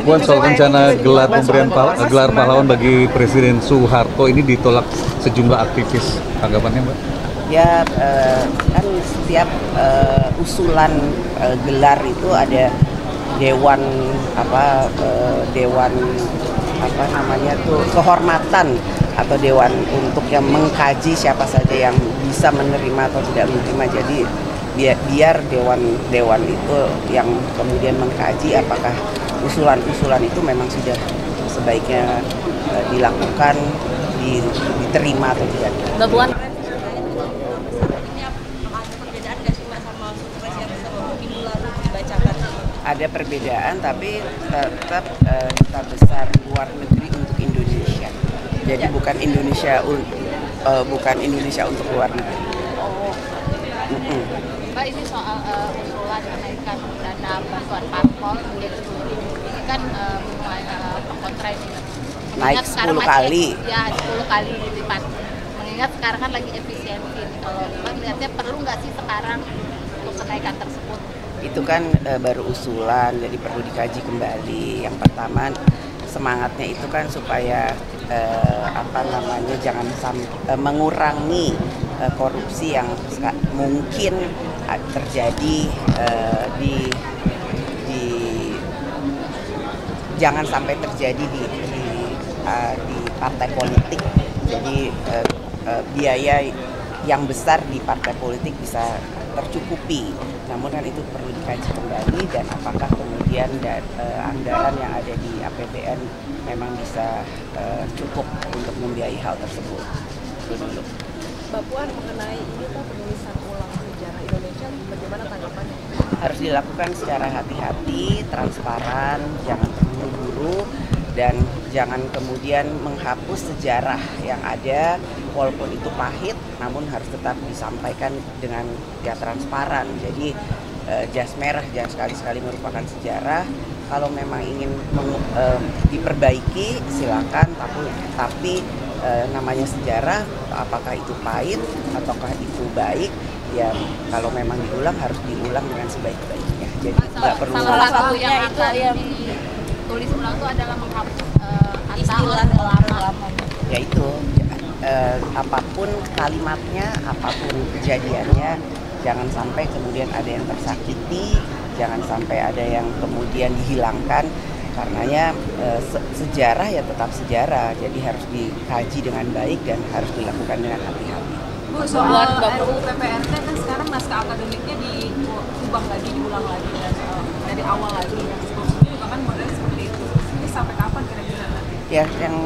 Puan, soal rencana gelar pahlawan bagi Presiden Soeharto ini ditolak sejumlah aktivis. Tanggapannya, Mbak? Ya, kan setiap usulan gelar itu ada dewan kehormatan atau dewan untuk yang mengkaji siapa saja yang bisa menerima atau tidak menerima. Jadi biar dewan itu yang kemudian mengkaji apakah usulan-usulan itu memang sudah sebaiknya dilakukan, diterima atau tidak. Mbak Puan, ada perbedaan, tapi tetap duta besar luar negeri untuk Indonesia. Jadi bukan Indonesia untuk luar negeri. Mbak, ini soal usulan kenaikan dana bantuan parpol menjadi 10.000 ini kan mulai kontra ini. Naik 10 kali. Ya, 10 kali lipat. Mengingat sekarang kan lagi efisiensi. Kalau Mbak melihatnya perlu nggak sih sekarang untuk kenaikan tersebut? Itu kan baru usulan, jadi perlu dikaji kembali. Yang pertama semangatnya itu kan supaya jangan mengurangi korupsi yang mungkin terjadi jangan sampai terjadi di partai politik. Jadi biaya yang besar di partai politik bisa tercukupi, namun kan itu perlu dikaji kembali dan apakah kemudian anggaran yang ada di APBN memang bisa cukup untuk membiayai hal tersebut. Itu dulu. Mbak Puan, mengenai ini penulisan ulang sejarah Indonesia, bagaimana tanggapannya? Harus dilakukan secara hati-hati, transparan, jangan terburu-buru, dan jangan kemudian menghapus sejarah yang ada, walaupun itu pahit, namun harus tetap disampaikan dengan transparan. Jadi jas merah jangan sekali-sekali merupakan sejarah. Kalau memang ingin diperbaiki silakan, tapi namanya sejarah, apakah itu pahit ataukah itu baik, ya kalau memang diulang harus diulang dengan sebaik-baiknya. Jadi nggak perlu. Salah satu yang akan ditulis ulang itu adalah menghapus istilah lama. Ya itu, apapun kalimatnya, apapun kejadiannya, jangan sampai kemudian ada yang tersakiti, jangan sampai ada yang kemudian dihilangkan. Karenanya sejarah ya tetap sejarah, jadi harus dikaji dengan baik dan harus dilakukan dengan hati-hati. Bu, soal RUU PPRT kan sekarang naskah akademiknya diubah lagi, diulang lagi dari awal lagi. Sebelumnya juga kan modelnya seperti itu. Ini sampai kapan kira-kira nanti? Ya, yang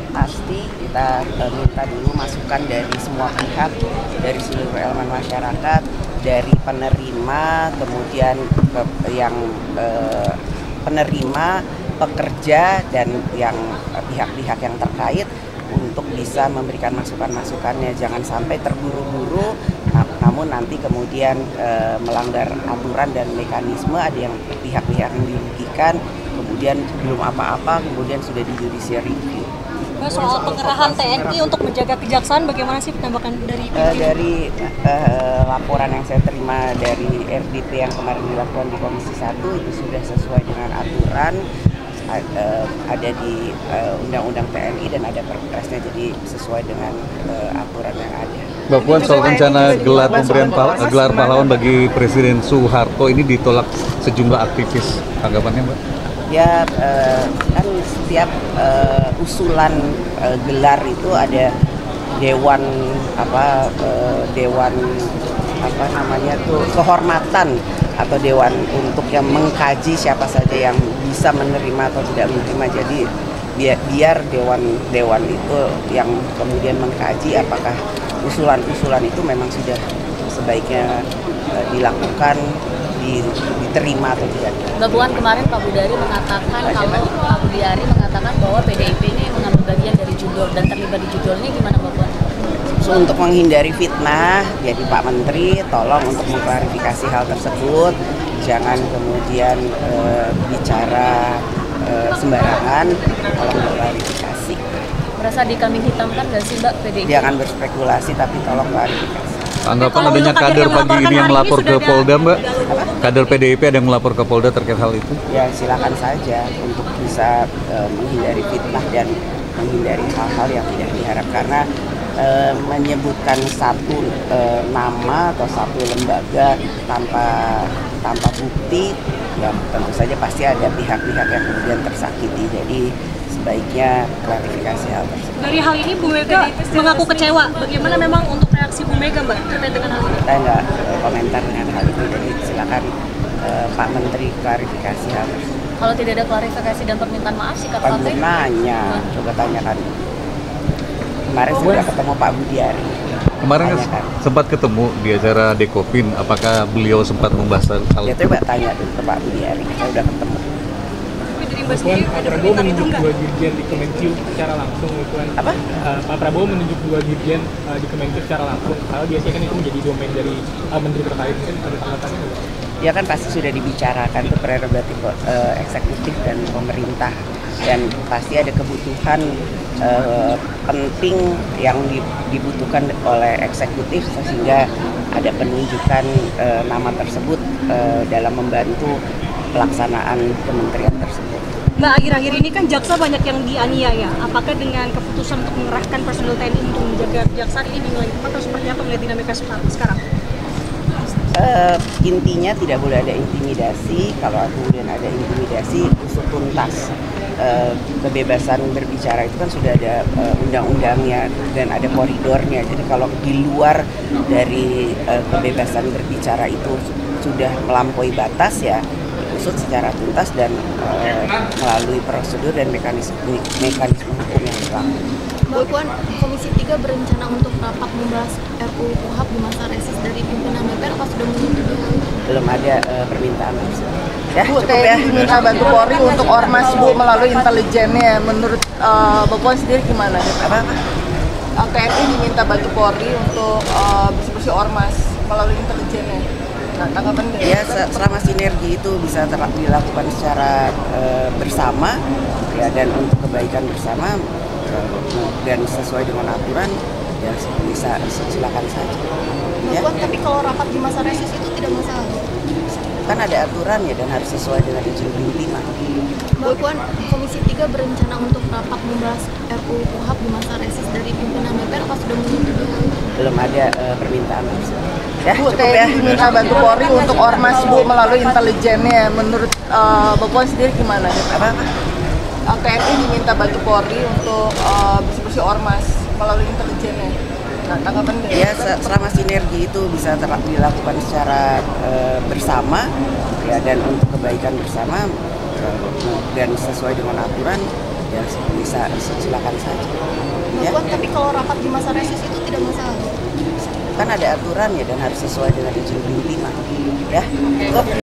pasti kita minta dulu masukan dari semua pihak, dari seluruh elemen masyarakat, dari penerima, kemudian yang penerima, pekerja, dan yang pihak-pihak yang terkait untuk bisa memberikan masukan-masukannya. Jangan sampai terburu-buru, namun nanti kemudian melanggar aturan dan mekanisme, ada yang pihak-pihak yang dirugikan, kemudian belum apa-apa, kemudian sudah di judicial review. Soal pengerahan TNI untuk menjaga kejaksaan, bagaimana sih penambahan dari dari laporan yang saya terima dari RDP yang kemarin dilakukan di Komisi 1 itu sudah sesuai dengan aturan, ada di Undang-Undang TNI dan ada perpresnya, jadi sesuai dengan aturan yang ada. Mbak Puan, soal rencana gelar pahlawan bagi Presiden Soeharto ini ditolak sejumlah aktivis. Tanggapannya, Mbak? Ya, kan setiap usulan gelar itu ada dewan kehormatan atau dewan untuk yang mengkaji siapa saja yang bisa menerima atau tidak menerima. Jadi biar dewan itu yang kemudian mengkaji apakah usulan-usulan itu memang sudah sebaiknya dilakukan, diterima atau tidak. Mbak Puan, kemarin Pak Budari mengatakan bahwa PDIP ini mengambil bagian dari judul dan terlibat di judulnya, gimana Mbak Puan? So, untuk menghindari fitnah, jadi Pak Menteri tolong untuk mengklarifikasi hal tersebut, jangan kemudian bicara sembarangan, tolong klarifikasi. Merasa dikambing hitamkan nggak sih Mbak PDIP? Jangan berspekulasi tapi tolong klarifikasi. Anggapan Kalau adanya untuk kader yang pagi melaporkan ini yang hari melapor sudah ke ada- Polda, Mbak? Kader PDIP ada yang melapor ke Polda terkait hal itu? Ya silakan saja untuk bisa menghindari fitnah dan menghindari hal-hal yang tidak diharapkan, karena menyebutkan satu nama atau satu lembaga tanpa bukti, ya tentu saja pasti ada pihak-pihak yang kemudian tersakiti. Jadi sebaiknya klarifikasi hal tersebut. Dari hal ini Bu Mega mengaku kecewa. Bagaimana memang untuk reaksi Bu Mega Mbak terkait dengan hal ini? Saya nggak komentar dengan hal itu, jadi silakan Pak Menteri klarifikasi hal tersebut. Kalau tidak ada klarifikasi dan permintaan maaf, sikap Pak partai? nanya, coba tanyakan. Kemarin sudah ketemu Pak Budiari. Kemarin kan Tanyakan. sempat ketemu di acara Dekopin, apakah beliau sempat membahas hal Ya itu? coba tanya dulu ke Pak Budiari, saya udah ketemu. Tapi dari Mbak Puan, sendiri Pak ada Prabowo permintaan itu menunjuk nggak? dua dirjen di Kemenkyu secara langsung, Puan. Apa? Pak Prabowo menunjuk dua dirjen di Kemenkyu secara langsung. Kalau biasanya kan itu menjadi domain dari menteri terkait, mungkin ada tanggapannya nggak? Ya kan pasti sudah dibicarakan, itu prerogatif eksekutif dan pemerintah, dan pasti ada kebutuhan penting yang dibutuhkan oleh eksekutif sehingga ada penunjukan nama tersebut dalam membantu pelaksanaan kementerian tersebut. Mbak, akhir-akhir ini kan jaksa banyak yang dianiaya. Apakah dengan keputusan untuk mengerahkan personel TNI untuk menjaga kejaksaan ini dinilai tepat atau seperti apa melihat dinamika sekarang? Intinya tidak boleh ada intimidasi. Kalau kemudian ada intimidasi, usut tuntas. Kebebasan berbicara itu kan sudah ada undang-undangnya dan ada koridornya. Jadi kalau di luar dari kebebasan berbicara itu sudah melampaui batas, ya diusut secara tuntas dan melalui prosedur dan mekanisme hukum yang berlaku. Mbak Puan, Komisi 3 berencana untuk rapat membahas RUU KUHP di masa reses dari pimpinan DPR, apa sudah menyetujui? Belum ada permintaan tersebut. Ya, Bu, cukup ya. TNI minta bantu Polri untuk ormas Bu melalui intelijennya. Menurut Mbak Puan sendiri gimana? Apa? TNI diminta bantu Polri untuk bersih-bersih ormas melalui intelijennya. Nah, tanggapan dari Ya, selama sinergi itu bisa dilakukan secara bersama, ya, dan untuk kebaikan bersama dan sesuai dengan aturan, ya bisa silakan saja. Mbak Ya, Puan, tapi kalau rapat di masa reses itu tidak masalah? kan ada aturan ya dan harus sesuai dengan izin pimpinan. Mbak Puan, Komisi 3 berencana untuk rapat membahas RUU KUHP di masa reses dari pimpinan DPR, apa sudah menyetujui? Belum ada permintaan tersebut. Ya, Bu, cukup ya. TNI diminta bantu Polri untuk ormas Bu melalui intelijennya. Menurut Mbak Puan sendiri gimana? Apa? TNI diminta bantu Polri untuk bersih-bersih ormas melalui intelijennya. Nah, tanggapan dari Ya, selama sinergi itu bisa dilakukan secara bersama, ya, dan untuk kebaikan bersama dan sesuai dengan aturan, ya bisa silakan saja. Mbak Ya, Puan, tapi kalau rapat di masa reses itu tidak masalah? kan ada aturan ya dan harus sesuai dengan izin pimpinan. Ya, cukup.